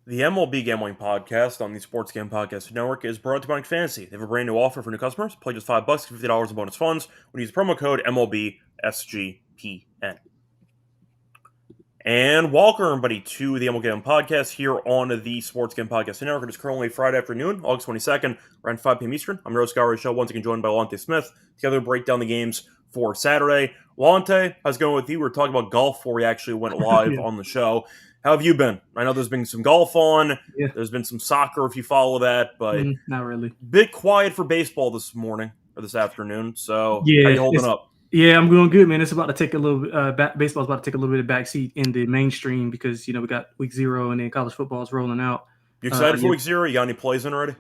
The MLB Gambling Podcast on the Sports Game Podcast Network is brought to you by Fantasy. They have a brand new offer for new customers. Play just $5, $50 in bonus funds when you use promo code MLB SGPN. And welcome everybody to the MLB Gambling Podcast here on the Sports Game Podcast Network. It is currently Friday afternoon, August 22nd, around 5 p.m. Eastern. I'm your host, Reichel, once again joined by Lonte Smith. Together to break down the games for Saturday. Lonte, how's it going with you? We were talking about golf before we actually went live on the show. How have you been? I know there's been some golf on. Yeah. There's been some soccer if you follow that, but not really. Bit quiet for baseball this morning or this afternoon. So how you holding up? Yeah, I'm doing good, man. It's about to take a little baseball's about to take a little bit of backseat in the mainstream because we got week 0 and then college football is rolling out. You excited for week 0? You got any plays in already?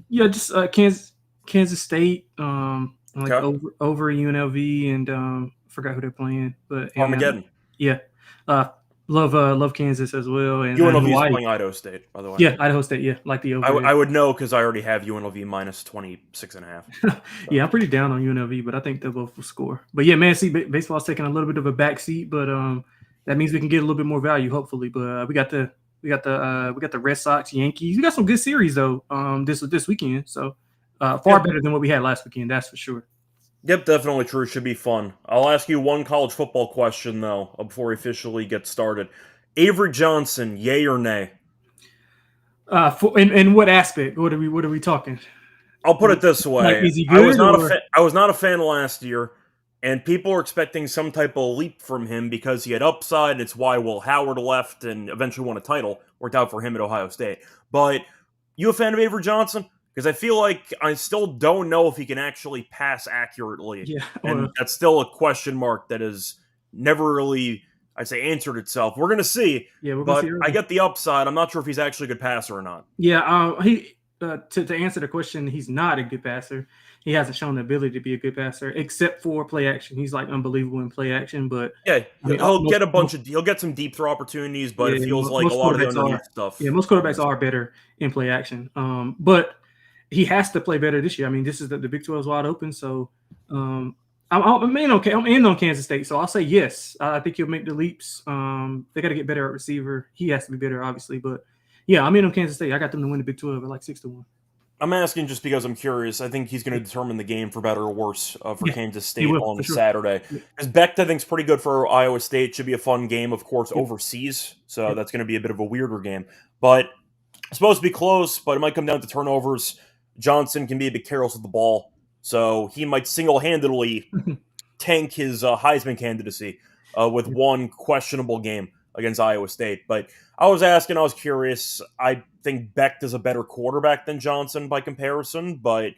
Just Kansas State, over UNLV, and forgot who they're playing, but Armageddon. Love Kansas as well. And UNLV is playing Idaho State, by the way. Yeah, Idaho State. Yeah, like the over. I would know because I already have UNLV minus 26.5. Yeah, I'm pretty down on UNLV, but I think they both will score. But yeah, man, see, baseball's taking a little bit of a backseat, but that means we can get a little bit more value, hopefully. But we got the Red Sox, Yankees. We got some good series though. This weekend, so far better than what we had last weekend. That's for sure. Yep, definitely true. Should be fun. I'll ask you one college football question, though, before we officially get started. Avery Johnson, yay or nay? In what aspect? What are we talking? I'll put it this way. Like, is he good, I was not a fan last year, and people were expecting some type of leap from him because he had upside, and it's why Will Howard left and eventually won a title. Worked out for him at Ohio State. But you a fan of Avery Johnson? Because I feel like I still don't know if he can actually pass accurately. Yeah, and that's still a question mark that has never really, I'd say, answered itself. We're going to see. Yeah, but I get the upside. I'm not sure if he's actually a good passer or not. Yeah, to answer the question, he's not a good passer. He hasn't shown the ability to be a good passer, except for play action. He's like unbelievable in play action, but yeah, he'll get some deep throw opportunities, but it feels like a lot of the underneath stuff. Yeah, most quarterbacks are better in play action. But he has to play better this year. I mean, this is the Big 12 is wide open, so I'm in on Kansas State. So I'll say yes. I think he'll make the leaps. They got to get better at receiver. He has to be better, obviously, but yeah, I'm in on Kansas State. I got them to win the Big 12 at like 6-1. I'm asking just because I'm curious. I think he's going to determine the game for better or worse for Kansas State on Saturday. Because Becht, I think, is pretty good for Iowa State. Should be a fun game, of course, overseas. So that's going to be a bit of a weirder game. But it's supposed to be close, but it might come down to turnovers. Johnson can be a bit careless with the ball, so he might single-handedly tank his Heisman candidacy with one questionable game against Iowa State. But I was curious. I think Becht is a better quarterback than Johnson by comparison, but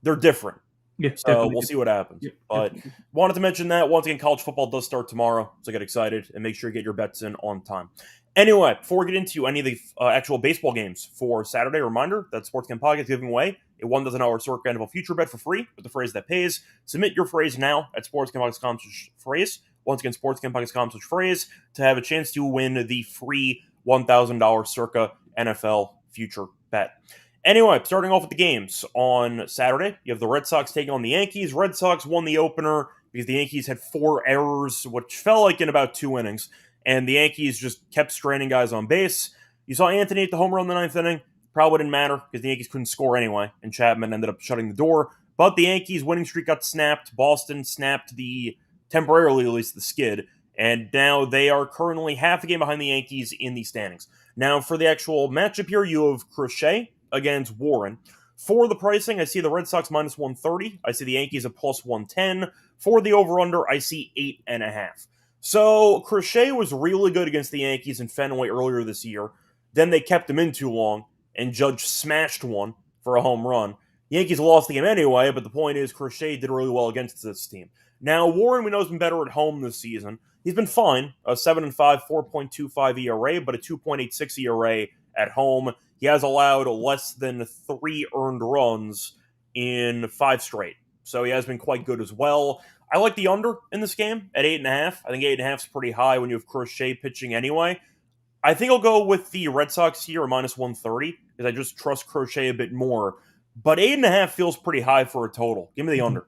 they're different. Yeah, so definitely. We'll see what happens. Yeah, but wanted to mention that. Once again, college football does start tomorrow, so get excited and make sure you get your bets in on time. Anyway, before we get into any of the actual baseball games for Saturday, reminder that Sports Game Podcast is giving away a $1,000 Circa NFL future bet for free with the phrase that pays. Submit your phrase now at sportsgamepodcast.com/phrase. Once again, sportsgamepodcast.com/phrase to have a chance to win the free $1,000 Circa NFL future bet. Anyway, starting off with the games on Saturday, you have the Red Sox taking on the Yankees. Red Sox won the opener because the Yankees had 4 errors, which felt like in about 2 innings. And the Yankees just kept straining guys on base. You saw Anthony hit the home run in the 9th inning. Probably didn't matter because the Yankees couldn't score anyway, and Chapman ended up shutting the door. But the Yankees' winning streak got snapped. Boston snapped temporarily at least, the skid. And now they are currently half a game behind the Yankees in the standings. Now, for the actual matchup here, you have Crochet against Warren. For the pricing, I see the Red Sox minus 130. I see the Yankees at plus 110. For the over-under, I see 8.5. So, Crochet was really good against the Yankees in Fenway earlier this year. Then they kept him in too long, and Judge smashed one for a home run. The Yankees lost the game anyway, but the point is Crochet did really well against this team. Now, Warren, we know, has been better at home this season. He's been fine, a 7-5, 4.25 ERA, but a 2.86 ERA at home. He has allowed less than 3 earned runs in 5 straight, so he has been quite good as well. I like the under in this game at 8.5. I think 8.5 is pretty high when you have Crochet pitching anyway. I think I'll go with the Red Sox here at minus 130 because I just trust Crochet a bit more. But 8.5 feels pretty high for a total. Give me the under.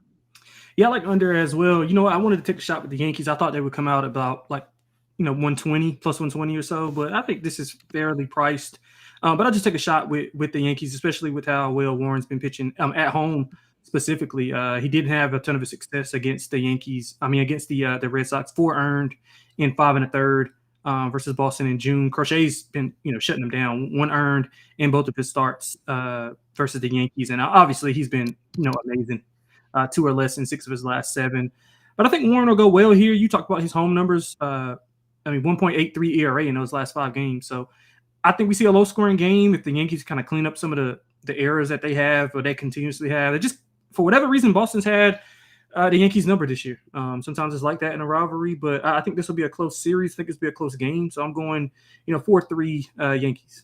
Yeah, I like under as well. You know what? I wanted to take a shot with the Yankees. I thought they would come out about 120, plus 120 or so. But I think this is fairly priced. But I'll just take a shot with the Yankees, especially with how well Warren's been pitching at home specifically. He didn't have a ton of success against the Yankees. Against the Red Sox. 4 earned in 5 1/3 versus Boston in June. Crochet's been shutting them down. 1 earned in both of his starts versus the Yankees, and obviously he's been amazing. 2 or less in 6 of his last 7. But I think Warren will go well here. You talked about his home numbers. 1.83 ERA in those last 5 games. So I think we see a low-scoring game if the Yankees kind of clean up some of the errors that they have or they continuously have. They just, for whatever reason, Boston's had the Yankees number this year. Sometimes it's like that in a rivalry, but I think this will be a close series. I think this will be a close game. So I'm going, 4-3 Yankees.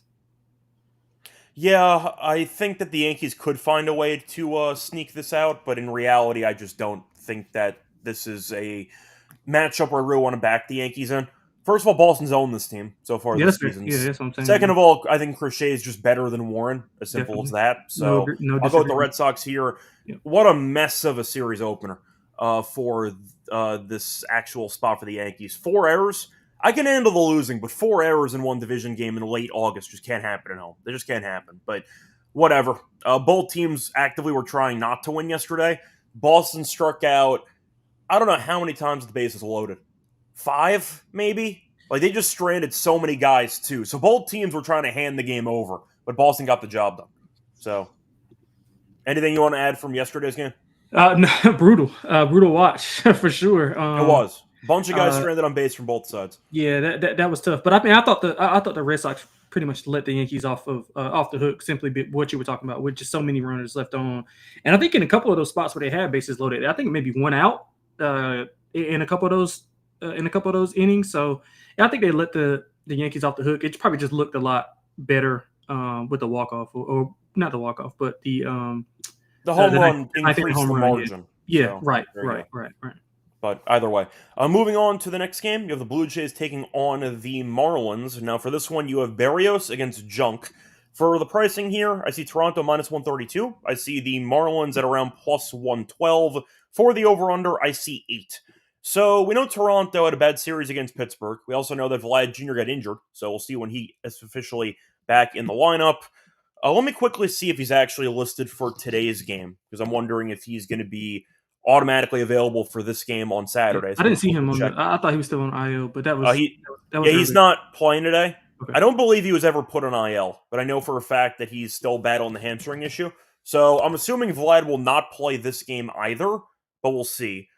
Yeah, I think that the Yankees could find a way to sneak this out, but in reality, I just don't think that this is a matchup where I really want to back the Yankees in. First of all, Boston's owned this team so far this season. Yeah, that's what I'm saying. Second of all, I think Crochet is just better than Warren, as simple as that. So I'll go with the Red Sox here. Yeah. What a mess of a series opener for this actual spot for the Yankees. 4 errors. I can handle the losing, but 4 errors in one division game in late August just can't happen at home. They just can't happen. But whatever. Both teams actively were trying not to win yesterday. Boston struck out, I don't know how many times the bases loaded. 5, maybe? They just stranded so many guys, too. So both teams were trying to hand the game over, but Boston got the job done. So, anything you want to add from yesterday's game? No, brutal watch, for sure. It was. Bunch of guys stranded on base from both sides. Yeah, that was tough. But I thought the Red Sox pretty much let the Yankees off the hook simply what you were talking about with just so many runners left on. And I think in a couple of those spots where they had bases loaded, I think maybe 1 out in a couple of those innings. So I think they let the Yankees off the hook. It probably just looked a lot better with the walk-off or not the walk-off, but the home run increased the margin. Yeah, so, right. But either way, moving on to the next game, you have the Blue Jays taking on the Marlins. Now, for this one, you have Berrios against Junk. For the pricing here, I see Toronto minus 132. I see the Marlins at around plus 112. For the over-under, I see 8. So we know Toronto had a bad series against Pittsburgh. We also know that Vlad Jr. got injured, so we'll see when he is officially back in the lineup. Let me quickly see if he's actually listed for today's game, because I'm wondering if he's going to be automatically available for this game on Saturday. So I didn't see him on the, I thought he was still on IL, but that was he's not playing today. Okay. I don't believe he was ever put on IL, but I know for a fact that he's still battling the hamstring issue. So I'm assuming Vlad will not play this game either, but we'll see.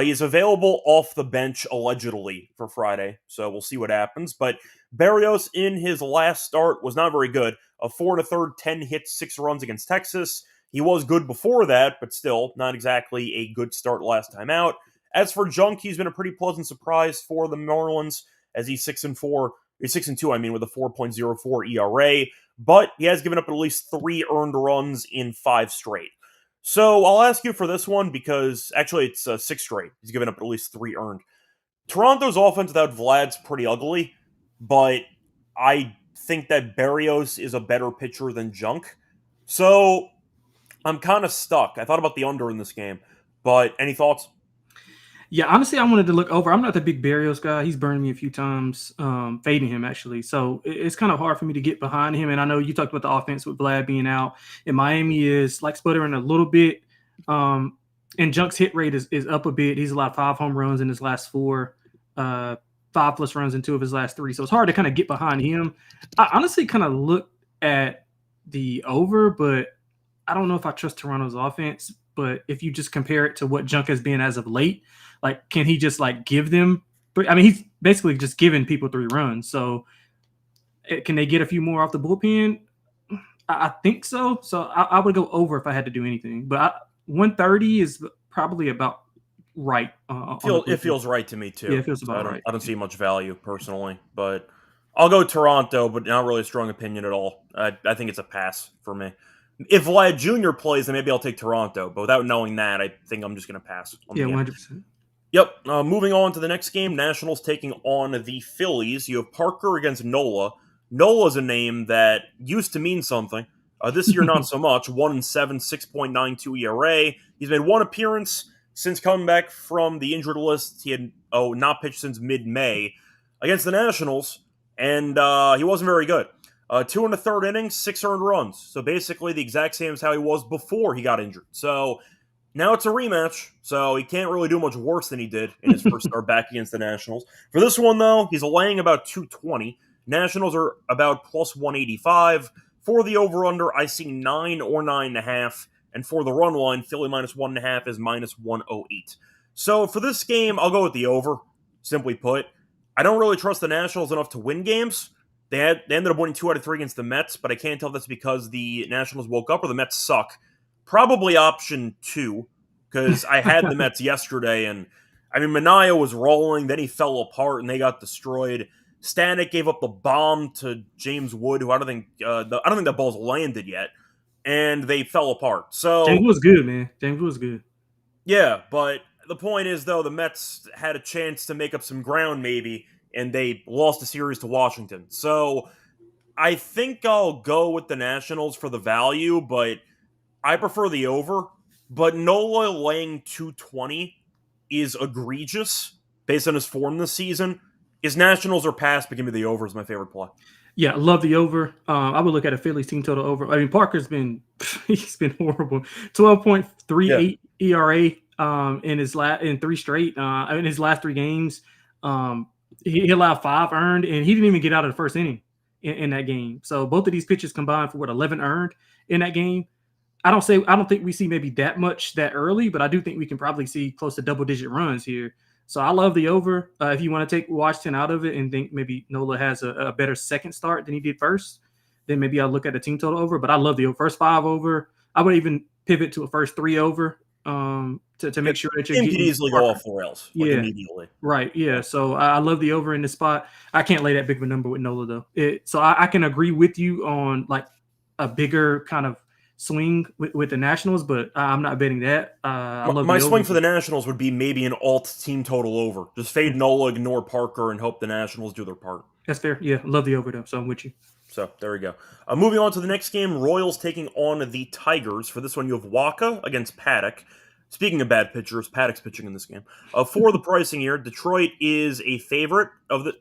He's available off the bench allegedly for Friday, so we'll see what happens. But Berrios in his last start was not very good. A 4 1/3, 10 hits, 6 runs against Texas. He was good before that, but still not exactly a good start last time out. As for Junk, he's been a pretty pleasant surprise for the Marlins as he's 6-4. He's 6-2, with a 4.04 ERA, but he has given up at least 3 earned runs in 5 straight. So I'll ask you for this one because actually it's 6 straight. He's given up at least 3 earned. Toronto's offense without Vlad's pretty ugly, but I think that Berrios is a better pitcher than Junk. So I'm kind of stuck. I thought about the under in this game, but any thoughts? Yeah, honestly, I wanted to look over. I'm not the big Berrios guy. He's burned me a few times, fading him, actually. So it's kind of hard for me to get behind him. And I know you talked about the offense with Vlad being out. And Miami is like sputtering a little bit. And Junk's hit rate is up a bit. He's allowed 5 home runs in his last 4, 5+ runs in 2 of his last 3. So it's hard to kind of get behind him. I honestly kind of look at the over, but I don't know if I trust Toronto's offense. But if you just compare it to what Junk has been as of late, can he just give them? He's basically just giving people 3 runs. So can they get a few more off the bullpen? I think so. So I would go over if I had to do anything. But 130 is probably about right. On the It feels right to me too. Yeah, it feels So about right. I don't see much value personally, but I'll go Toronto, but not really a strong opinion at all. I think it's a pass for me. If Vlad Jr. plays, then maybe I'll take Toronto. But without knowing that, I think I'm just going to pass on Yeah, the game. 100%. Yep. Moving on to the next game, Nationals taking on the Phillies. You have Parker against Nola. Nola's a name that used to mean something. This year, not so much. 1-7, 6.92 ERA. He's made one appearance since coming back from the injured list. He had not pitched since mid-May against the Nationals, and he wasn't very good. 2 and a third innings, 6 earned runs. So basically the exact same as how he was before he got injured. So now it's a rematch, so he can't really do much worse than he did in his first start back against the Nationals. For this one, though, he's laying about 220. Nationals are about plus 185. For the over-under, I see 9 or 9.5. And for the run line, Philly minus 1.5 is minus 108. So for this game, I'll go with the over, simply put. I don't really trust the Nationals enough to win games. They ended up winning 2 out of 3 against the Mets, but I can't tell if that's because the Nationals woke up or the Mets suck. Probably option 2, because I had the Mets yesterday, and I mean, Manaea was rolling, then he fell apart, and they got destroyed. Stanek gave up the bomb to James Wood, who I don't think that ball's landed yet, and they fell apart. So James was good, man. James was good. Yeah, but the point is, though, the Mets had a chance to make up some ground, maybe, and they lost the series to Washington. So I think I'll go with the Nationals for the value, but I prefer the over. But Nola laying 220 is egregious based on his form this season. His Nationals are past, but give me the over is my favorite play. Yeah, love the over. I would look at a Phillies team total over. I mean, Parker's been he's been horrible. 12.38 ERA in 3 straight. In his last 3 games, he allowed 5 earned, and he didn't even get out of the first inning in that game. So both of these pitches combined for 11 earned in that game. I don't think we see maybe that much that early, but I do think we can probably see close to double-digit runs here. So I love the over. If you want to take Washington out of it and think maybe Nola has a better second start than he did first, then maybe I'll look at the team total over. But I love the first 5 over. I would even pivot to a first 3 over to make sure that you're getting easily go off 4 L's immediately. Right. Yeah. So I love the over in this spot. I can't lay that big of a number with Nola though. So I can agree with you on like a bigger kind of swing with the Nationals, but I'm not betting that. My swing for the Nationals would be maybe an alt team total over. Just fade Nola, ignore Parker, and hope the Nationals do their part. That's fair. Yeah, love the over though, so I'm with you. So there we go. Moving on to the next game, Royals taking on the Tigers. For this one, you have Waka against Paddock. Speaking of bad pitchers, Paddock's pitching in this game. For the pricing here, Detroit is a favorite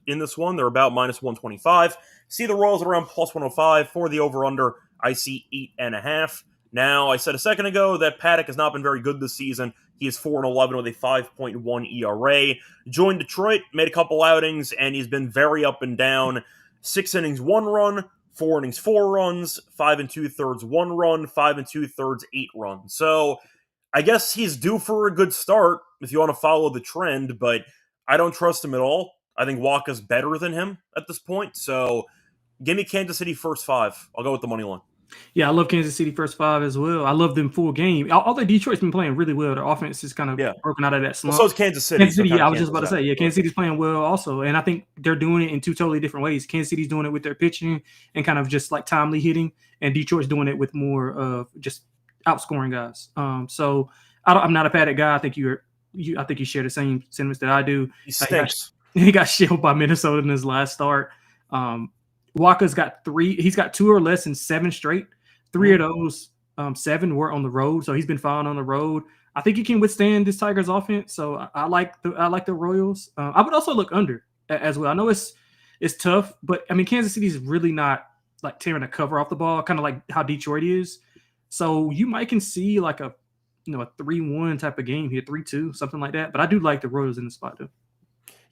in this one. They're about minus 125. See the Royals at around plus 105. For the over-under, I see 8.5. Now, I said a second ago that Paddock has not been very good this season. He is 4-11 with a 5.1 ERA. Joined Detroit, made a couple outings, and he's been very up and down. 6 innings, 1 run. 4 innings, 4 runs. 5 2/3, 1 run. 5 2/3, 8 runs. So I guess he's due for a good start if you want to follow the trend, but I don't trust him at all. I think Waka's better than him at this point. So give me Kansas City first 5. I'll go with the money line. Yeah, I love Kansas City first 5 as well. I love them full game. Although Detroit's been playing really well, their offense is kind of broken out of that slump. Well, so is Kansas City. I was just about to say, Kansas City's playing well also, and I think they're doing it in 2 totally different ways. Kansas City's doing it with their pitching and kind of just like timely hitting, and Detroit's doing it with more of just outscoring guys. So I'm not a Paddock guy. I think you share the same sentiments that I do. He stinks. He got shelled by Minnesota in his last start. Waka's got 3. He's got 2 or less in 7 straight. 3 of those 7 were on the road, so he's been fine on the road. I think he can withstand this Tigers offense. So I like the Royals. I would also look under as well. I know it's tough, but I mean Kansas City is really not like tearing a cover off the ball, kind of like how Detroit is. So you might can see like a 3-1 type of game here, 3-2, something like that. But I do like the Royals in the spot though.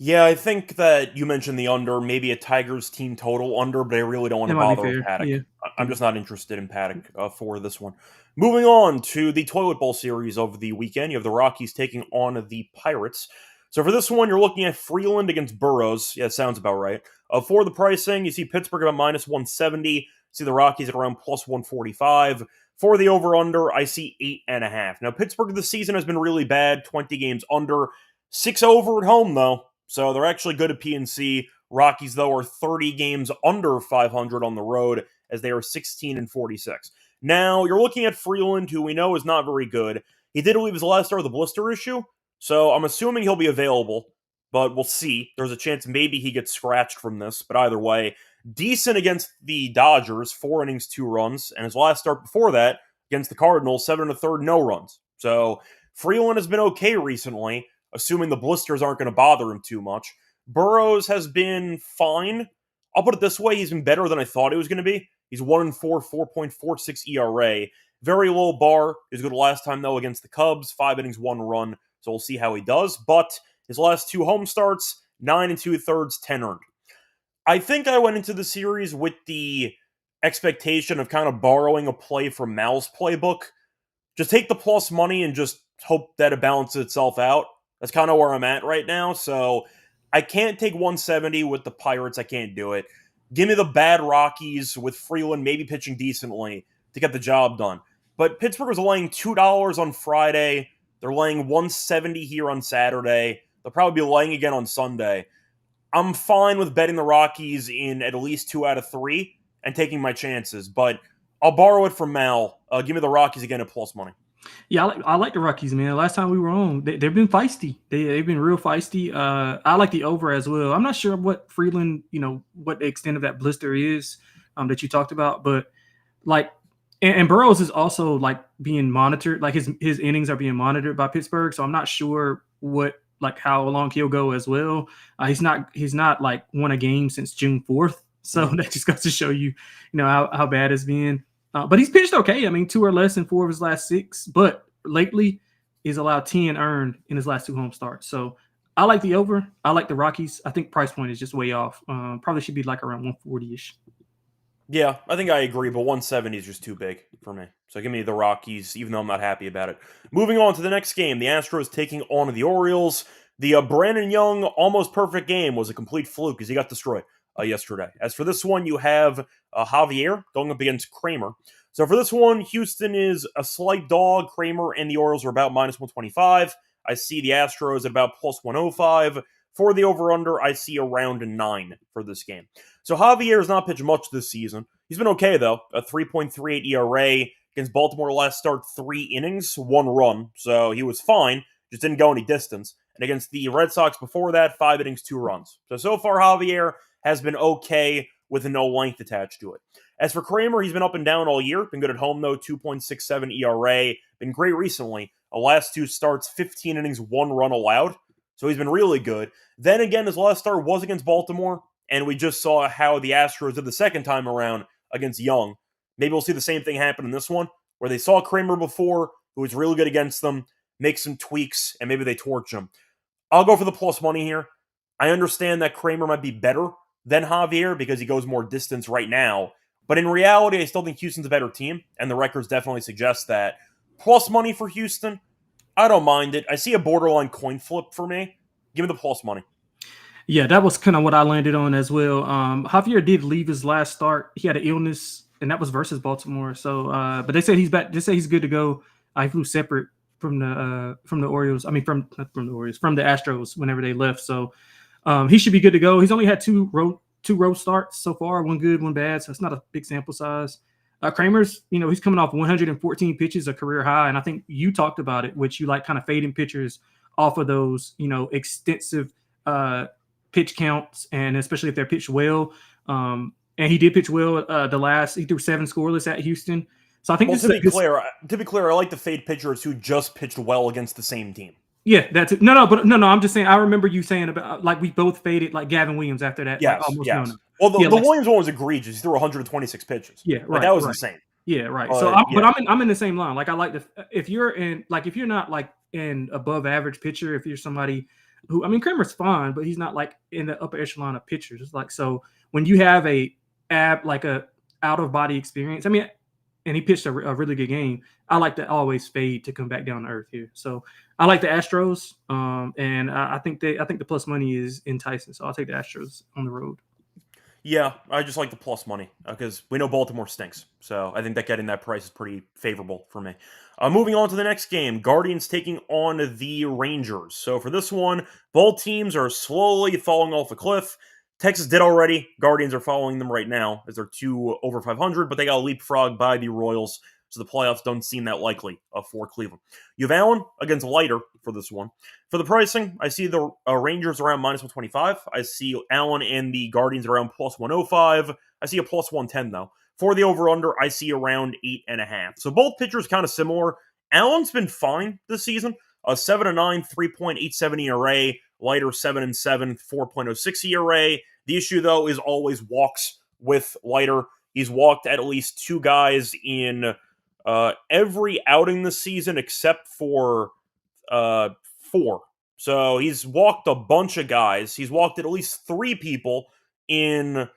Yeah, I think that you mentioned the under, maybe a Tigers team total under, but I really don't want to bother with Paddock. Yeah. I'm just not interested in Paddock for this one. Moving on to the Toilet Bowl series of the weekend, you have the Rockies taking on the Pirates. So for this one, you're looking at Freeland against Burrows. Yeah, it sounds about right. For the pricing, you see Pittsburgh about minus 170. See the Rockies at around plus 145. For the over-under, I see 8.5. Now, Pittsburgh this season has been really bad, 20 games under, 6 over at home, though. So they're actually good at PNC. Rockies, though, are 30 games under 500 on the road, as they are 16-46. Now, you're looking at Freeland, who we know is not very good. He did leave his last start with a blister issue, so I'm assuming he'll be available, but we'll see. There's a chance maybe he gets scratched from this, but either way, decent against the Dodgers, 4 innings, 2 runs, and his last start before that against the Cardinals, 7 1/3, no runs. So Freeland has been okay recently, assuming the blisters aren't going to bother him too much. Burrows has been fine. I'll put it this way, he's been better than I thought he was going to be. He's 1-4, 4.46 ERA. Very low bar. He was good last time, though, against the Cubs. 5 innings, 1 run. So we'll see how he does. But his last 2 home starts, 9 2/3, 10 earned. I think I went into the series with the expectation of kind of borrowing a play from Mal's playbook. Just take the plus money and just hope that it balances itself out. That's kind of where I'm at right now. So I can't take 170 with the Pirates. I can't do it. Give me the bad Rockies with Freeland maybe pitching decently to get the job done. But Pittsburgh was laying $2 on Friday. They're laying 170 here on Saturday. They'll probably be laying again on Sunday. I'm fine with betting the Rockies in at least 2 out of 3 and taking my chances. But I'll borrow it from Mal. Give me the Rockies again at plus money. Yeah, I like the Rockies, man. Last time we were on, they've been feisty. They've been real feisty. I like the over as well. I'm not sure what Freeland, what the extent of that blister is that you talked about, but like, and Burrows is also like being monitored. Like his innings are being monitored by Pittsburgh, so I'm not sure how long he'll go as well. He's not like won a game since June 4th, so that just goes to show you, how bad it's been. But he's pitched okay. I mean, 2 or less in 4 of his last 6. But lately, he's allowed 10 earned in his last 2 home starts. So I like the over. I like the Rockies. I think price point is just way off. Probably should be like around 140-ish. Yeah, I think I agree, but 170 is just too big for me. So give me the Rockies, even though I'm not happy about it. Moving on to the next game, the Astros taking on the Orioles. The Brandon Young almost perfect game was a complete fluke because he got destroyed yesterday. As for this one, you have Javier going up against Kramer. So for this one, Houston is a slight dog. Kramer and the Orioles are about minus 125. I see the Astros at about plus 105. For the over-under, I see around 9 for this game. So Javier has not pitched much this season. He's been okay, though. A 3.38 ERA against Baltimore last start, 3 innings, 1 run. So he was fine, just didn't go any distance. And against the Red Sox before that, 5 innings, 2 runs. So far, Javier has been okay with no length attached to it. As for Kramer, he's been up and down all year. Been good at home, though, 2.67 ERA. Been great recently. The last 2 starts, 15 innings, 1 run allowed. So he's been really good. Then again, his last start was against Baltimore, and we just saw how the Astros did the second time around against Young. Maybe we'll see the same thing happen in this one, where they saw Kramer before, who was really good against them, make some tweaks, and maybe they torch him. I'll go for the plus money here. I understand that Kramer might be better than Javier because he goes more distance right now, but in reality, I still think Houston's a better team, and the records definitely suggest that. Plus money for Houston, I don't mind it. I see a borderline coin flip for me. Give me the plus money. Yeah, that was kind of what I landed on as well. Javier did leave his last start. He had an illness, and that was versus Baltimore. So, but they said he's back. They said he's good to go. He flew separate from the Orioles. I mean, not from the Orioles, from the Astros whenever they left. So, he should be good to go. He's only had two road starts so far, 1 good, 1 bad. So it's not a big sample size. Kramer's, he's coming off 114 pitches, a career high, and I think you talked about it, which you like kind of fading pitchers off of those, extensive pitch counts, and especially if they're pitched well. And he did pitch well. He threw 7 scoreless at Houston. So I think to be clear, I like the fade pitchers who just pitched well against the same team. Yeah, that's it. No. I'm just saying. I remember you saying about like we both faded like Gavin Williams after that. Yes, like, almost yes. No. Well, the Williams one was egregious. He threw 126 pitches. Yeah, right. Like, that was insane. Yeah, right. So, but I'm in the same line. Like, I like if you're not like an above average pitcher, if you're somebody who, I mean, Kramer's fine, but he's not like in the upper echelon of pitchers. It's like, so when you have a out of body experience, I mean, and he pitched a really good game, I like to always fade to come back down to earth here. So I like the Astros, and I think the plus money is enticing. So I'll take the Astros on the road. Yeah, I just like the plus money because we know Baltimore stinks. So I think that getting that price is pretty favorable for me. Moving on to the next game, Guardians taking on the Rangers. So for this one, both teams are slowly falling off a cliff. Texas did already. Guardians are following them right now as they're two over 500, but they got leapfrogged by the Royals. So the playoffs don't seem that likely for Cleveland. You have Allen against Leiter for this one. For the pricing, I see the Rangers around minus 125. I see Allen and the Guardians around plus 105. I see a plus 110, though. For the over-under, I see around 8.5. So both pitchers kind of similar. Allen's been fine this season. A 7-9, 3.87 ERA. Leiter 7-7, 4.06 ERA. The issue, though, is always walks with Leiter. He's walked at least two guys in every outing this season except for 4. So he's walked a bunch of guys. He's walked at least 3 people in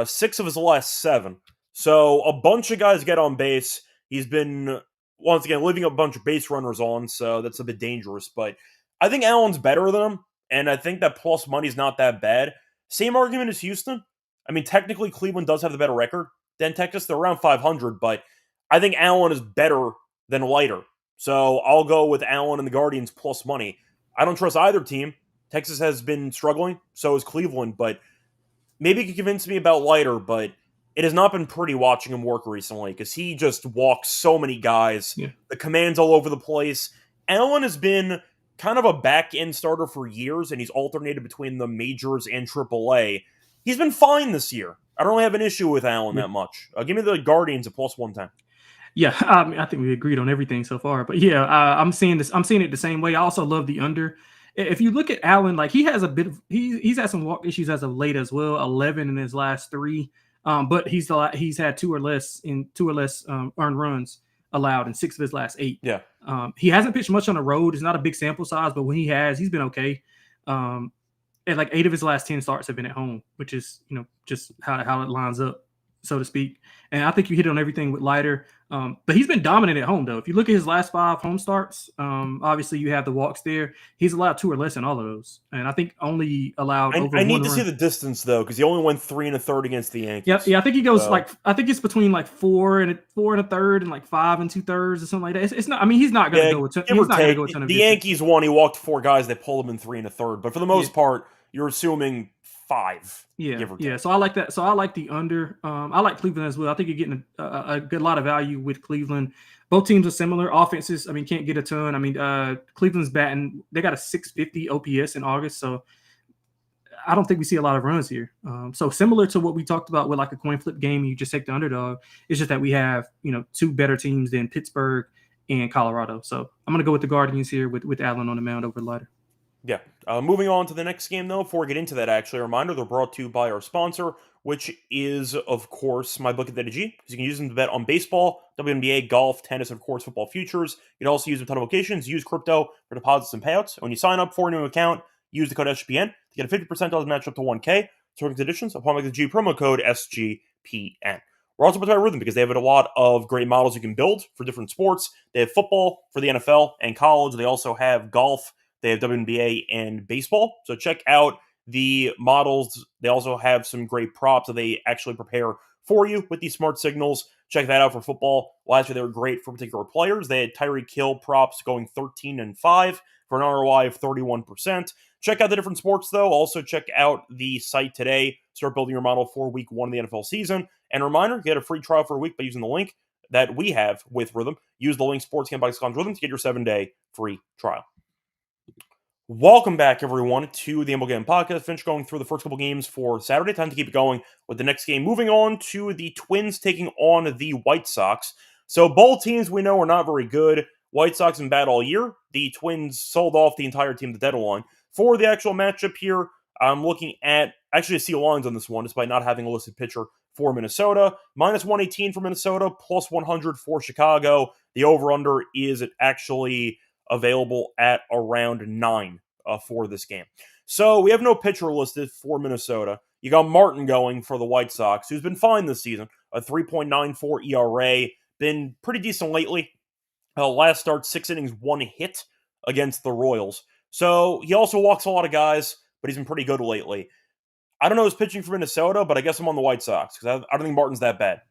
6 of his last 7. So a bunch of guys get on base. He's been, once again, leaving a bunch of base runners on, so that's a bit dangerous. But I think Allen's better than him, and I think that plus money's not that bad. Same argument as Houston. I mean, technically, Cleveland does have the better record than Texas. They're around 500, but I think Allen is better than Leiter. So I'll go with Allen and the Guardians plus money. I don't trust either team. Texas has been struggling, so has Cleveland, but maybe you could convince me about Leiter, but it has not been pretty watching him work recently because he just walks so many guys. Yeah. The command's all over the place. Allen has been kind of a back-end starter for years, and he's alternated between the majors and AAA. He's been fine this year. I don't really have an issue with Allen that much. Give me the Guardians at plus 110. Yeah, I think we agreed on everything so far. But yeah, I'm seeing this. I'm seeing it the same way. I also love the under. If you look at Allen, like he has a bit of he's had some walk issues as of late as well. 11 in his last 3, but he's had 2 or less earned runs allowed in 6 of his last 8. Yeah, he hasn't pitched much on the road. It's not a big sample size, but when he has, he's been okay. And like 8 of his last 10 starts have been at home, which is just how it lines up, so to speak. And I think you hit on everything with Leiter. But he's been dominant at home, though. If you look at his last 5 home starts, obviously you have the walks there. He's allowed 2 or less in all of those. And I think only allowed over I need to run. see the distance, though, because he only went 3 1/3 against the Yankees. Yeah, I think he goes I think it's between like 4 1/3 and like 5 2/3 or something like that. It's not. I mean, he's not going to go a ton. He's not going to go a ton of the distance. Yankees won. He walked 4 guys. They pulled him in 3 1/3. But for the most part, you're assuming 5. Yeah. So I like that. So I like the under. I like Cleveland as well. I think you're getting a good lot of value with Cleveland. Both teams are similar offenses. I mean, can't get a ton. I mean, Cleveland's batting. They got a 650 OPS in August. So I don't think we see a lot of runs here. So similar to what we talked about with like a coin flip game, you just take the underdog. It's just that we have 2 better teams than Pittsburgh and Colorado. So I'm going to go with the Guardians here with Allen on the mound over Leiter. Yeah. Moving on to the next game, though, before we get into that, actually, a reminder, they're brought to you by our sponsor, which is, of course, MyBook.ag. You can use them to bet on baseball, WNBA, golf, tennis, and, of course, football futures. You can also use a ton of locations. Use crypto for deposits and payouts. When you sign up for a new account, use the code SGPN to get a 50% deposit match up to 1K. Terms and conditions apply with the G promo code SGPN. We're also brought by Rhythm because they have a lot of great models you can build for different sports. They have football for the NFL and college. They also have golf. They have WNBA and baseball. So check out the models. They also have some great props that they actually prepare for you with these smart signals. Check that out for football. Last year, they were great for particular players. They had Tyreek Hill props going 13-5 for an ROI of 31%. Check out the different sports, though. Also, check out the site today. Start building your model for week 1 of the NFL season. And a reminder, get a free trial for a week by using the link that we have with Rhythm. Use the link sportsgambling's Rhythm to get your 7-day free trial. Welcome back, everyone, to the MLB Gambling Podcast. Finish going through the first couple games for Saturday. Time to keep it going with the next game. Moving on to the Twins taking on the White Sox. So both teams we know are not very good. White Sox been bad all year. The Twins sold off the entire team at the deadline. For the actual matchup here, I'm looking at, actually I see lines on this one despite not having a listed pitcher for Minnesota. Minus 118 for Minnesota, plus 100 for Chicago. The over-under is actually available at around 9 for this game. So we have no pitcher listed for Minnesota. You got Martin going for the White Sox, who's been fine this season. A 3.94 ERA. Been pretty decent lately. Last start, 6 innings, 1 hit against the Royals. So he also walks a lot of guys, but he's been pretty good lately. I don't know who's pitching for Minnesota, but I guess I'm on the White Sox because I don't think Martin's that bad.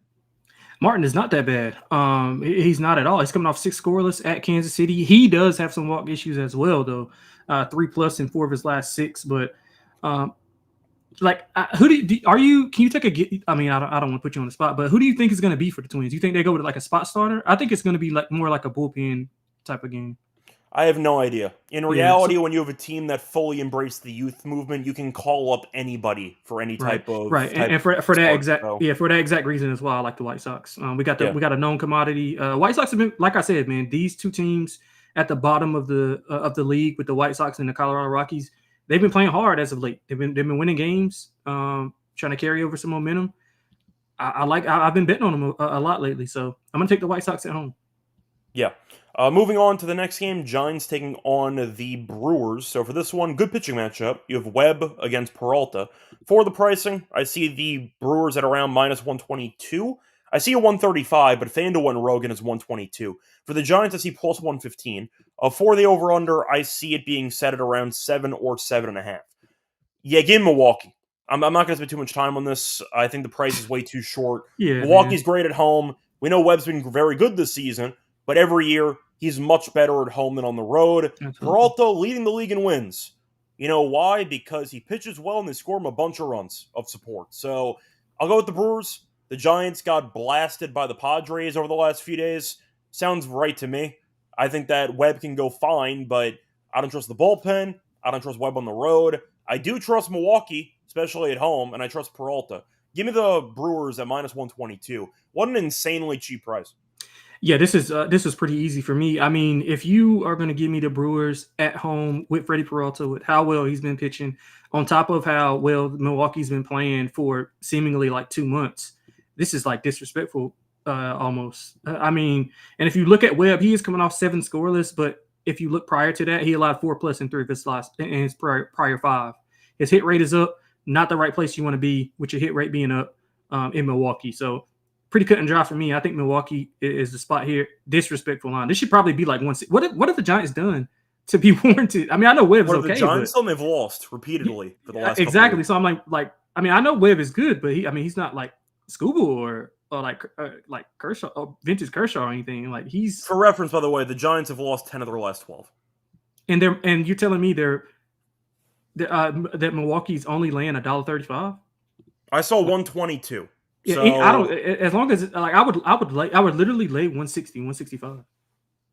Martin is not that bad. He's not at all. He's coming off 6 scoreless at Kansas City. He does have some walk issues as well, though. 3+ in 4 of his last 6. But who are you? Can you take a? I mean, I don't want to put you on the spot, but who do you think is going to be for the Twins? Do you think they go with like a spot starter? I think it's going to be more like a bullpen type of game. I have no idea. In reality, when you have a team that fully embraced the youth movement, you can call up anybody for any type of and for that exact reason as well. I like the White Sox. We got a known commodity. White Sox have been, like I said, man. These two teams at the bottom of the league with the White Sox and the Colorado Rockies, they've been playing hard as of late. They've been winning games, trying to carry over some momentum. I've been betting on them a lot lately, so I'm gonna take the White Sox at home. Yeah. Moving on to the next game, Giants taking on the Brewers. So for this one, good pitching matchup. You have Webb against Peralta. For the pricing, I see the Brewers at around -122. I see a 135, but FanDuel went rogue and is 122. For the Giants, I see plus 115. For the over-under, I see it being set at around 7 or 7.5. Yeah, give me Milwaukee. I'm not going to spend too much time on this. I think the price is way too short. Yeah, Milwaukee's great at home. We know Webb's been very good this season, but every year he's much better at home than on the road. Absolutely. Peralta leading the league in wins. You know why? Because he pitches well and they score him a bunch of runs of support. So I'll go with the Brewers. The Giants got blasted by the Padres over the last few days. Sounds right to me. I think that Webb can go fine, but I don't trust the bullpen. I don't trust Webb on the road. I do trust Milwaukee, especially at home, and I trust Peralta. Give me the Brewers at -122. What an insanely cheap price. Yeah, this is pretty easy for me. I mean, if you are going to give me the Brewers at home with Freddie Peralta, with how well he's been pitching, on top of how well Milwaukee's been playing for seemingly like 2 months, this is like disrespectful almost. I mean, and if you look at Webb, he is coming off 7 scoreless, but if you look prior to that, he allowed 4+ in 3 of his prior 5. His hit rate is up, not the right place you want to be with your hit rate being up in Milwaukee. So pretty cut and dry for me. I think Milwaukee is the spot here. Disrespectful line. This should probably be like 1. What have the Giants done to be warranted? I mean, I know Webb's okay. The Giants still have lost repeatedly for the last exactly. So I'm like, I mean, I know Webb is good, but he's not like Scooble or like Kershaw, or vintage Kershaw or anything. Like he's, for reference, by the way, the Giants have lost 10 of their last 12. And you're telling me that Milwaukee's only laying $1.35? I saw 122. Yeah, so, I don't. As long as I would literally lay 160, 165.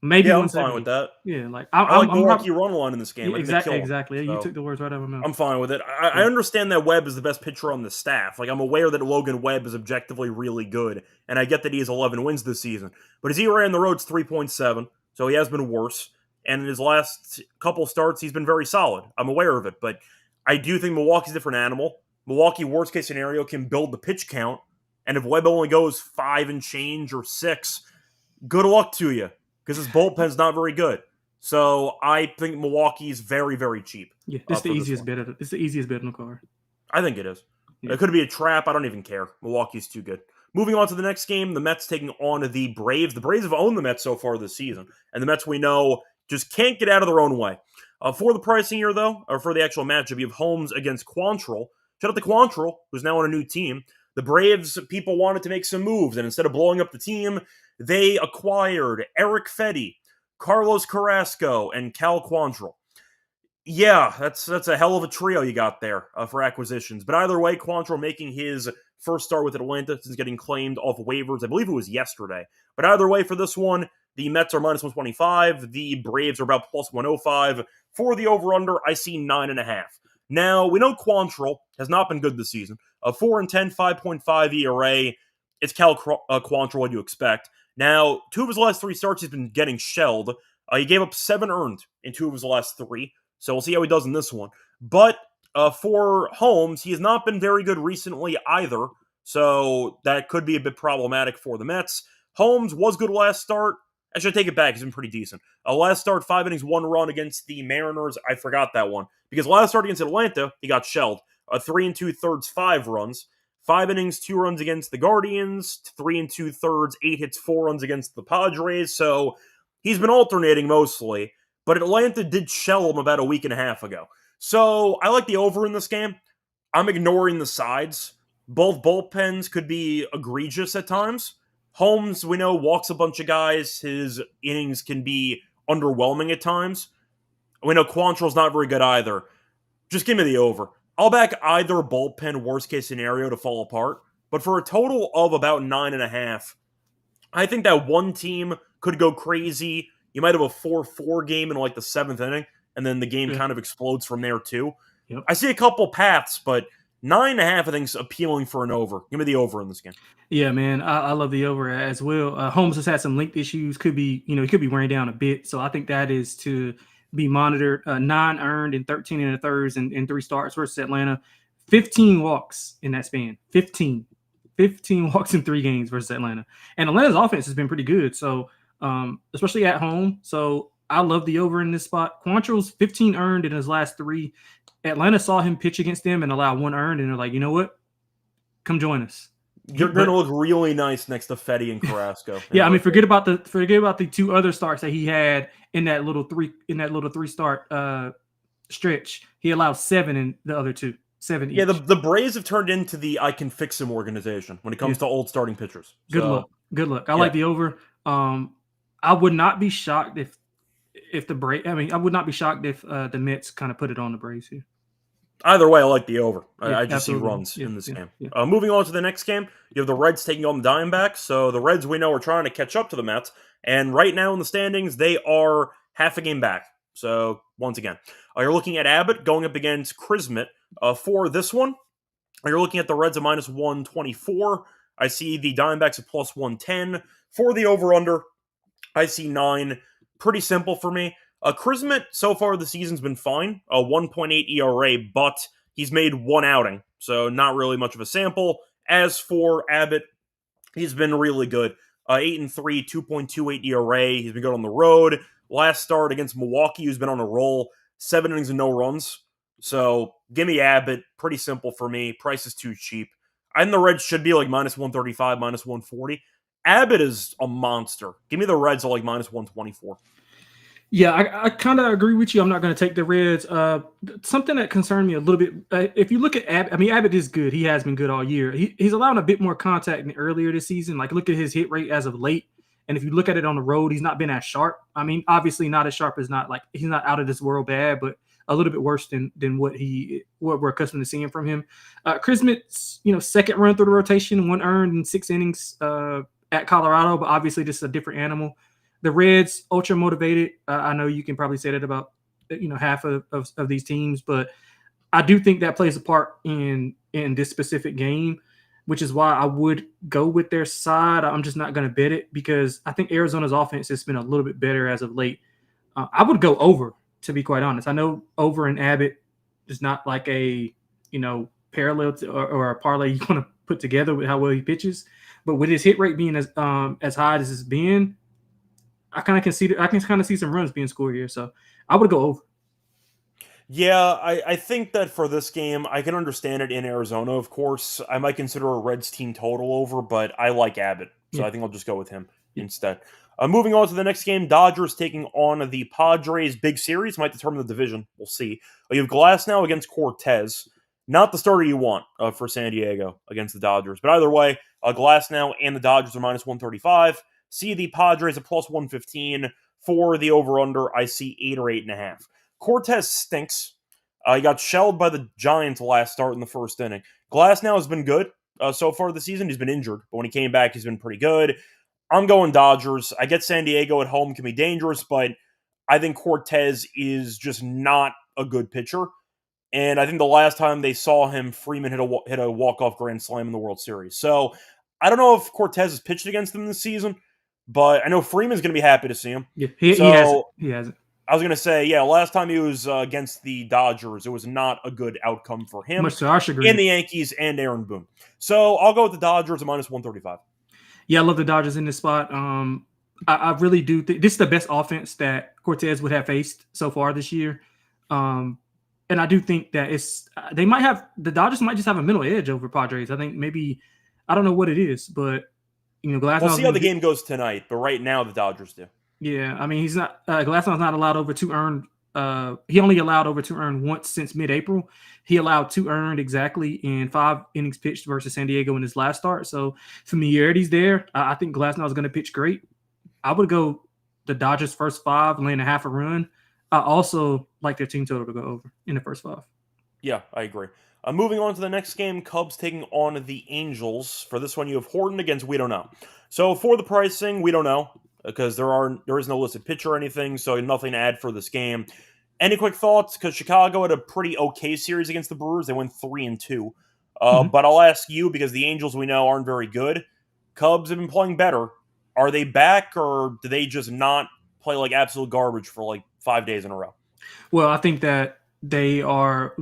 Maybe yeah, I'm fine with that. Yeah, like I like Milwaukee run line in this game. Exactly. So you took the words right out of my mouth. I'm fine with it. I understand that Webb is the best pitcher on the staff. Like, I'm aware that Logan Webb is objectively really good, and I get that he has 11 wins this season. But his ERA on the road's 3.7, so he has been worse. And in his last couple starts, he's been very solid. I'm aware of it, but I do think Milwaukee's a different animal. Milwaukee, worst case scenario, can build the pitch count, and if Webb only goes 5 and change or 6, good luck to you, because his bullpen's not very good. So I think Milwaukee's very, very cheap. Yeah, it's the easiest bet. It's the easiest bet in the card. I think it is. Yeah. It could be a trap. I don't even care. Milwaukee's too good. Moving on to the next game, the Mets taking on the Braves. The Braves have owned the Mets so far this season, and the Mets, we know, just can't get out of their own way. For the pricing here, though, or for the actual matchup, you have Holmes against Quantrill. Shout out to Quantrill, who's now on a new team. The Braves people wanted to make some moves, and instead of blowing up the team, they acquired Eric Fedde, Carlos Carrasco, and Cal Quantrill. Yeah, that's a hell of a trio you got there for acquisitions. But either way, Quantrill making his first start with Atlanta since getting claimed off waivers. I believe it was yesterday. But either way, for this one, the Mets are -125. The Braves are about +105. For the over-under, I see 9.5. Now, we know Quantrill has not been good this season. 4-10, 5.5 ERA. It's Cal Quantrill, what you expect. Now, 2 of his last 3 starts, he's been getting shelled. He gave up 7 earned in 2 of his last 3. So we'll see how he does in this one. But for Holmes, he has not been very good recently either. So that could be a bit problematic for the Mets. Holmes was good last start. I should take it back. He's been pretty decent. Last start, 5 innings, 1 run against the Mariners. I forgot that one. Because last start against Atlanta, he got shelled. 3 2/3, 5 runs. 5 innings, 2 runs against the Guardians. 3 2/3, 8 hits, 4 runs against the Padres. So he's been alternating mostly. But Atlanta did shell him about a week and a half ago. So I like the over in this game. I'm ignoring the sides. Both bullpens could be egregious at times. Holmes, we know, walks a bunch of guys. His innings can be underwhelming at times. We know Quantrill's not very good either. Just give me the over. I'll back either bullpen worst case scenario to fall apart. But for a total of about 9.5, I think that one team could go crazy. You might have a 4-4 game in like the 7th inning, and then the game kind of explodes from there too. Yep. I see a couple paths, but 9.5 I think is appealing for an over. Give me the over in this game. Yeah, man, I love the over as well. Holmes has had some length issues. Could be, he could be wearing down a bit. So I think that is to be monitored. 9 earned and 13 1/3 and 3 starts versus Atlanta. 15 walks in that span. 15 walks in 3 games versus Atlanta. And Atlanta's offense has been pretty good. So especially at home. So I love the over in this spot. Quantrill's 15 earned in his last 3. Atlanta saw him pitch against them and allow 1 earned, and they're like, you know what? Come join us. You're going to look really nice next to Fetty and Carrasco. Yeah, I mean, forget about the 2 other starts that he had in that little 3 start stretch. He allowed 7 in the other 2. 7 each. Yeah, the Braves have turned into the I can fix him organization when it comes to old starting pitchers. Good luck. I like the over. I would not be shocked if the Braves. I mean, I would not be shocked if the Mets kind of put it on the Braves here. Either way, I like the over. Yeah, I just absolutely. see runs in this game. Yeah. Moving on to the next game, you have the Reds taking on the Diamondbacks. So the Reds, we know, are trying to catch up to the Mets. And right now in the standings, they are half a game back. So once again, you're looking at Abbott going up against Chrismet. For this one, you're looking at the Reds at minus 124. I see the Diamondbacks at plus 110. For the over-under, I see 9. Pretty simple for me. Chrismet, so far the season's been fine. A 1.8 ERA, but he's made 1 outing, so not really much of a sample. As for Abbott, he's been really good. 8-3, 2.28 ERA. He's been good on the road. Last start against Milwaukee, who's been on a roll. 7 innings and no runs. So give me Abbott. Pretty simple for me. Price is too cheap. I think the Reds should be like minus 135, minus 140. Abbott is a monster. Give me the Reds at like minus 124. Yeah, I kind of agree with you. I'm not going to take the Reds. Something that concerned me a little bit, if you look at Abbott, I mean, Abbott is good. He has been good all year. He's allowing a bit more contact than earlier this season. Like, look at his hit rate as of late. And if you look at it on the road, he's not been as sharp. I mean, obviously not as sharp as he's not out of this world bad, but a little bit worse than what we're accustomed to seeing from him. Chrismet's, second run through the rotation, 1 earned in 6 innings at Colorado, but obviously this is a different animal. The Reds, ultra motivated. I know you can probably say that about half of these teams, but I do think that plays a part in this specific game, which is why I would go with their side. I'm just not going to bet it because I think Arizona's offense has been a little bit better as of late. I would go over, to be quite honest. I know over in Abbott is not like a parallel to, or a parlay you want to put together with how well he pitches, but with his hit rate being as high as it's been, I can kind of see some runs being scored here, so I would go over. Yeah, I think that for this game, I can understand it in Arizona, of course. I might consider a Reds team total over, but I like Abbott, so I think I'll just go with him instead. Moving on to the next game, Dodgers taking on the Padres. Big series, might determine the division. We'll see. You have Glasnow against Cortez. Not the starter you want for San Diego against the Dodgers. But either way, Glasnow and the Dodgers are minus 135. See the Padres at plus 115. For the over-under, I see 8 or 8.5. Cortez stinks. He got shelled by the Giants last start in the first inning. Glasnow has been good so far this season. He's been injured, but when he came back, he's been pretty good. I'm going Dodgers. I get San Diego at home can be dangerous, but I think Cortez is just not a good pitcher. And I think the last time they saw him, Freeman hit a walk-off grand slam in the World Series. So I don't know if Cortez has pitched against them this season, but I know Freeman's going to be happy to see him. Yeah, he hasn't. I was going to say, last time he was against the Dodgers, it was not a good outcome for him. Much to our chagrin. And the Yankees and Aaron Boone. So I'll go with the Dodgers at minus 135. Yeah, I love the Dodgers in this spot. I really do think this is the best offense that Cortez would have faced so far this year. And I do think that the Dodgers might just have a mental edge over Padres. I think maybe, I don't know what it is, but Glasnow's we'll see how the game goes tonight, but right now the Dodgers do. Yeah, I mean, he's not Glasnow's not allowed over 2 earned he only allowed over 2 earned once since mid-April. He allowed 2 earned exactly in 5 innings pitched versus San Diego in his last start. So familiarity's there. I think Glasnow is going to pitch great. I would go the Dodgers first 5, laying a half a run. I also like their team total to go over in the first 5. Yeah, I agree. Moving on to the next game, Cubs taking on the Angels. For this one, you have Horton against we don't know. So for the pricing, we don't know because there is no listed pitcher or anything, so nothing to add for this game. Any quick thoughts? Because Chicago had a pretty okay series against the Brewers. They went 3-2. But I'll ask you, because the Angels we know aren't very good. Cubs have been playing better. Are they back, or do they just not play like absolute garbage for like 5 days in a row? Well, I think that they are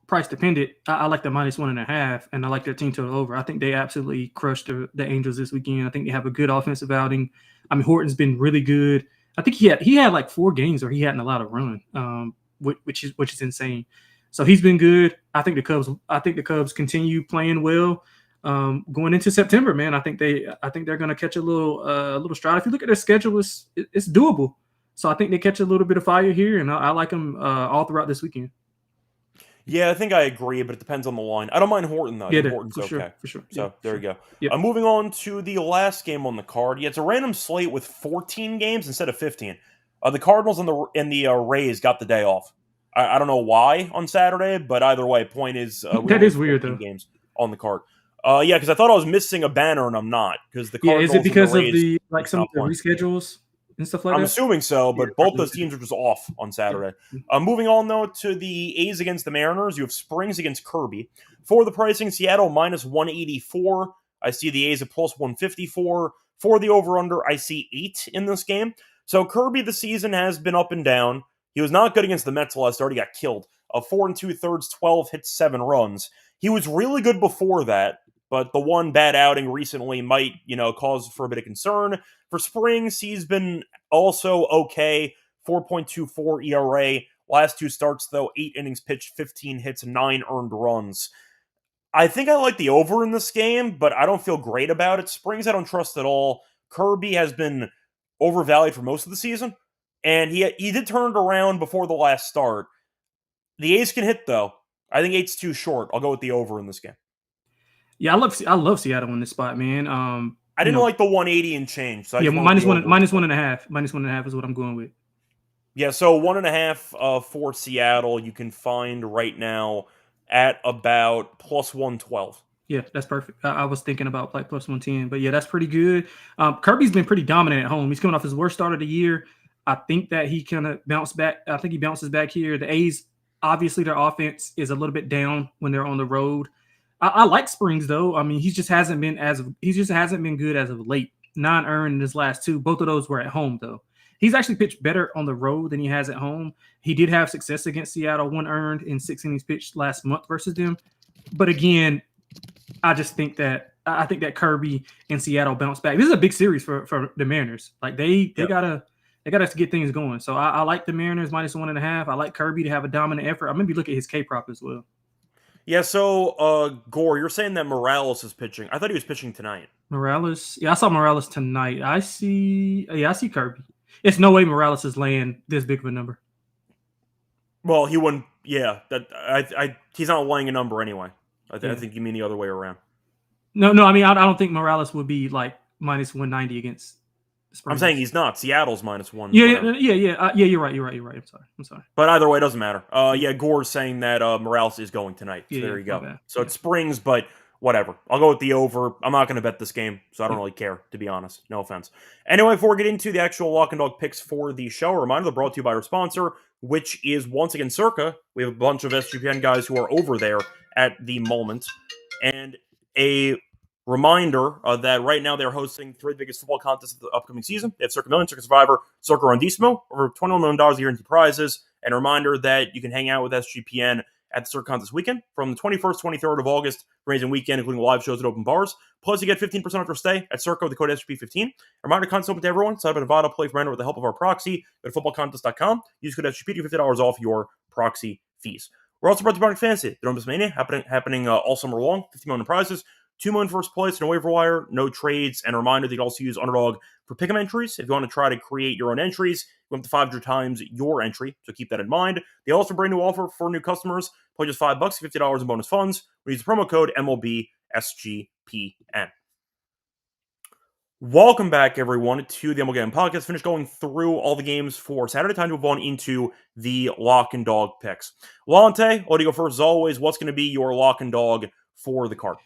price dependent. I like the -1.5, and I like their team total over. I think they absolutely crushed the Angels this weekend. I think they have a good offensive outing. I mean, Horton's been really good. I think he had like 4 games where he hadn't allowed a run, which is insane. So he's been good. I think the Cubs continue playing well going into September. Man, I think they're going to catch a little stride. If you look at their schedule, it's doable. So I think they catch a little bit of fire here, and I like them all throughout this weekend. Yeah, I think I agree, but it depends on the line. I don't mind Horton, though. Yeah, Horton's okay. For sure. So there you go. Yep. Moving on to the last game on the card. Yeah, it's a random slate with 14 games instead of 15. The Cardinals and the Rays got the day off. I don't know why on Saturday, but either way, point is that is weird though. Games on the card. Yeah, because I thought I was missing a banner and I'm not. Because the Cardinals is it because and the Rays, of some of the reschedules and stuff like I'm that? assuming so, but both those teams are just off on Saturday. Moving on, though, to the A's against the Mariners. You have Springs against Kirby. For the pricing, Seattle -184. I see the A's at +154. For the over-under, I see 8 in this game. So Kirby this season has been up and down. He was not good against the Mets last start. He got killed. 4 2/3, 12 hits, 7 runs. He was really good before that, but the one bad outing recently might, cause for a bit of concern. For Springs, he's been also okay. 4.24 ERA. Last 2 starts, though, 8 innings pitched, 15 hits, 9 earned runs. I think I like the over in this game, but I don't feel great about it. Springs, I don't trust at all. Kirby has been overvalued for most of the season, and he did turn it around before the last start. The A's can hit, though. I think 8's too short. I'll go with the over in this game. Yeah, I love Seattle in this spot, man. I didn't like the 180 and change. So -1.5 is what I'm going with. Yeah, so 1.5 for Seattle you can find right now at about +112. Yeah, that's perfect. I was thinking about like +110, but yeah, that's pretty good. Kirby's been pretty dominant at home. He's coming off his worst start of the year. I think that he kind of bounced back. I think he bounces back here. The A's, obviously, their offense is a little bit down when they're on the road. I like Springs though. I mean, he just hasn't been good as of late. 9 earned in his last 2. Both of those were at home though. He's actually pitched better on the road than he has at home. He did have success against Seattle, 1 earned in 6 innings pitched last month versus them. But again, I think that Kirby and Seattle bounce back. This is a big series for the Mariners. Like they gotta get things going. So I like the Mariners -1.5. I like Kirby to have a dominant effort. I'm maybe look at his K prop as well. Yeah, so Gore, you're saying that Morales is pitching. I thought he was pitching tonight. Morales, yeah, I saw Morales tonight. I see Kirby. It's no way Morales is laying this big of a number. Well, he wouldn't. Yeah, he's not laying a number anyway. I think you mean the other way around. No. I mean, I don't think Morales would be like -190 against Springs. I'm saying he's not. Seattle's -1. Yeah. You're right. I'm sorry. But either way, it doesn't matter. Yeah, Gore's saying that Morales is going tonight. So there you go. So it's Springs, but whatever. I'll go with the over. I'm not going to bet this game, so I don't really care, to be honest. No offense. Anyway, before we get into the actual Lock and Dog picks for the show, a reminder, they're brought to you by our sponsor, which is, once again, Circa. We have a bunch of SGPN guys who are over there at the moment. And a reminder that right now they're hosting 3 biggest football contests of the upcoming season. They have Circa Million, Circa Survivor, Circa Rendissimo, over $21 million a year in prizes. And a reminder that you can hang out with SGPN at the Circa Contest weekend from the 21st, 23rd of August, raising weekend, including live shows at open bars. Plus, you get 15% off your stay at Circa with the code SGP15. A reminder, contest open to everyone. Sign up at Nevada, play for random with the help of our proxy. Go to footballcontest.com. Use code SGP to get $50 off your proxy fees. We're also brought to you by Fantasy. The Dumbest Mania happening all summer long. 50 million prizes. 2 million first place, no waiver wire, no trades. And a reminder that you can also use Underdog for pick'em entries. If you want to try to create your own entries, Going up to 500 times your entry, so keep that in mind. They also have a brand new offer for new customers. Play just $5, $50 in bonus funds. We use the promo code MLB SGPN. Welcome back, everyone, to the MLB Gambling Podcast. Finished going through all the games for Saturday. Time to move on into the lock and dog picks. Lonte, I'll let you go first as always. What's going to be your lock and dog for the card?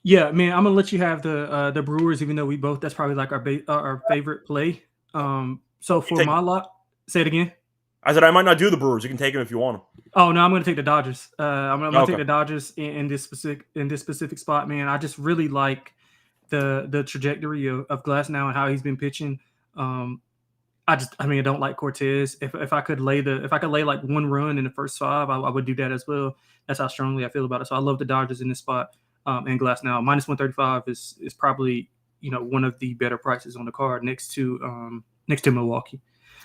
Yeah, man, I'm gonna let you have the Brewers, even though we both that's probably like our favorite play. So for my lock, say it again. I said I might not do the Brewers. You can take them if you want them. Oh no, I'm gonna take the Dodgers. I'm gonna take the Dodgers in this specific spot, man. I just really like the trajectory of Glasnow and how he's been pitching. I don't like Cortez. If I could lay like one run in the first 5, I would do that as well. That's how strongly I feel about it. So I love the Dodgers in this spot. And Glasnow minus 135 is probably one of the better prices on the card next to Milwaukee.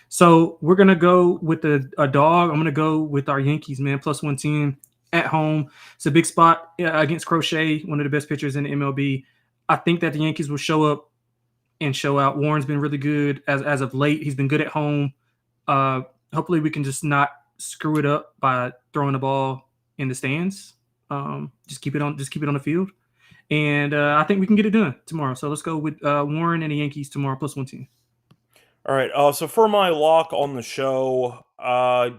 So we're gonna go with a dog. I'm gonna go with our Yankees, man, plus 110 at home. It's a big spot against Crochet, one of the best pitchers in the MLB. I think that the Yankees will show up and show out. Warren's been really good as of late. He's been good at home. Hopefully we can just not screw it up by throwing the ball in the stands. Just keep it on the field. And I think we can get it done tomorrow. So let's go with Warren and the Yankees tomorrow, plus 110. All right. So for my lock on the show,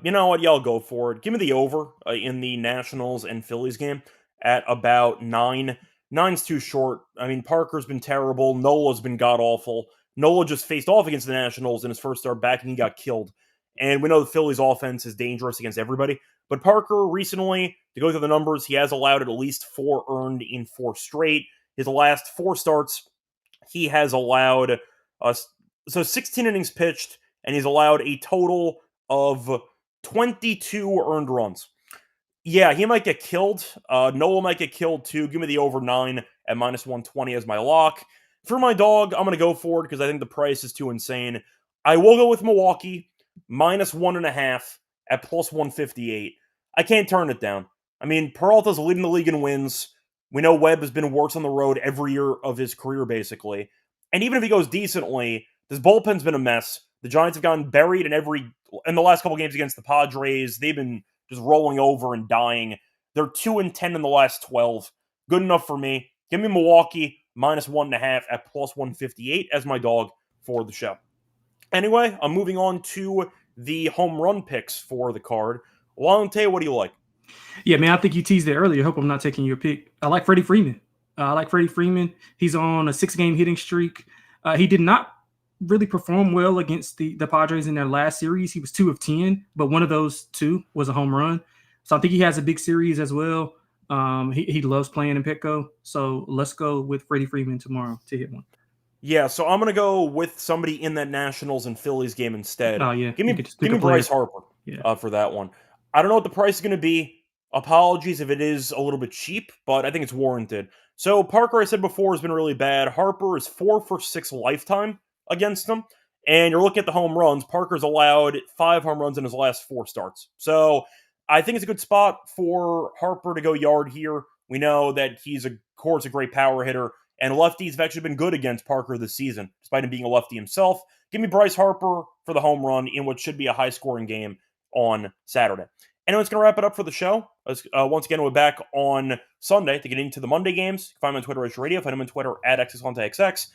you know what? Y'all go for it. Give me the over in the Nationals and Phillies game at about 9. 9's too short. I mean, Parker's been terrible. Nola's been god-awful. Nola just faced off against the Nationals in his first start back, and he got killed. And we know the Phillies' offense is dangerous against everybody. But Parker recently, to go through the numbers, he has allowed at least 4 earned in 4 straight. His last 4 starts, he has allowed 16 innings pitched, and he's allowed a total of 22 earned runs. Yeah, he might get killed. Nola might get killed too. Give me the over 9 at minus 120 as my lock. For my dog, I'm going to go for it because I think the price is too insane. I will go with Milwaukee, minus 1.5 at plus 158. I can't turn it down. I mean, Peralta's leading the league in wins. We know Webb has been worse on the road every year of his career, basically. And even if he goes decently, this bullpen's been a mess. The Giants have gotten buried in the last couple games against the Padres. They've been just rolling over and dying. They're 2-10 in the last 12. Good enough for me. Give me Milwaukee, minus 1.5 at plus 158 as my dog for the show. Anyway, I'm moving on to the home run picks for the card. Lonte, what do you like? Yeah, man, I think you teased it earlier. I hope I'm not taking your pick. I like Freddie Freeman. He's on a 6-game hitting streak. He did not really perform well against the Padres in their last series. He was 2 of 10, but one of those 2 was a home run. So I think he has a big series as well. He loves playing in Petco. So let's go with Freddie Freeman tomorrow to hit one. Yeah, so I'm going to go with somebody in that Nationals and Phillies game instead. Oh, yeah. Give me Bryce Harper for that one. I don't know what the price is going to be. Apologies if it is a little bit cheap, but I think it's warranted. So Parker, I said before, has been really bad. Harper is 4 for 6 lifetime against him. And you're looking at the home runs. Parker's allowed 5 home runs in his last 4 starts. So I think it's a good spot for Harper to go yard here. We know that he's, of course, a great power hitter. And lefties have actually been good against Parker this season, despite him being a lefty himself. Give me Bryce Harper for the home run in what should be a high-scoring game on Saturday. Anyway, it's going to wrap it up for the show. Once again, we're back on Sunday to get into the Monday games. You can find me on Twitter, Radio. Find him on Twitter at XXLonteXX.